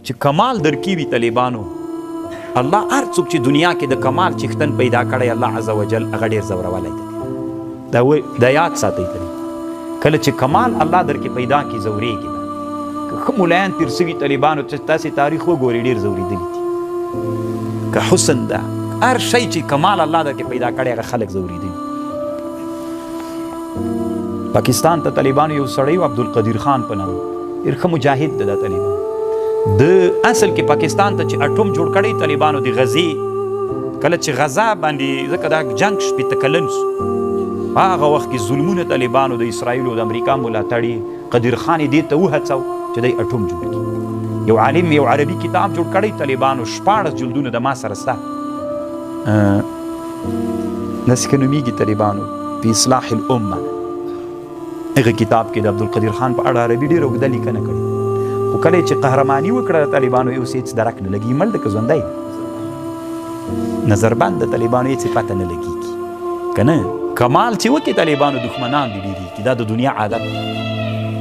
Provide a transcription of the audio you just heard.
چې کمال درکې وي طالبانو، الله هر څوک چې دنیا کې د کمال چښتن پیدا کړی الله عز وجل هغه ډېر زورولی دی. دا یاد ساتئ کله چې کمال الله درکې پیدا کړي زورېږي. که ښه ملایان تېر سوي طالبانو چې تاسې تاریخ وګورئ ډېر زورېدلي دي. که حسن ده هر شی چې کمال الله درکې پیدا کړی هغه خلک زورېدلي. پاکستان ته طالبانو یو سړی و عبدالقدیر خان په نام ډېر ښه مجاهد ده. دا طالبان د اصل کې پاکستان ته چې اټوم جوړ کړی طالبانو د غزې کله چې غزا باندې ځکه دا جنګ شپېته کلن سو هغه وخت کې ظلمونه طالبانو د اسرائیلو د امریکا ملاتړي قدیر خان یې دې ته وهڅو چې دی اټوم جوړ کړي. یو عالم یو عربي کتاب جوړ کړی طالبانو 14 جلدونه د ما سره سته داسې که نومیږي طالبانو په اصلاح الامه. هغه کتاب کې د عبدالقدیر خان په اړه عربي ډېره اوږده لیکنه کړې. خو کله چې قهرماني وکړه طالبانو یو څه هېڅ درک نه لګي مړ ده که ژوندی نظربند د طالبانو هېڅ پته نه لګېږي که نه. کمال چې وکړي طالبانو دښمنان دې ډېرېږي. دا د دنیا عادت دی.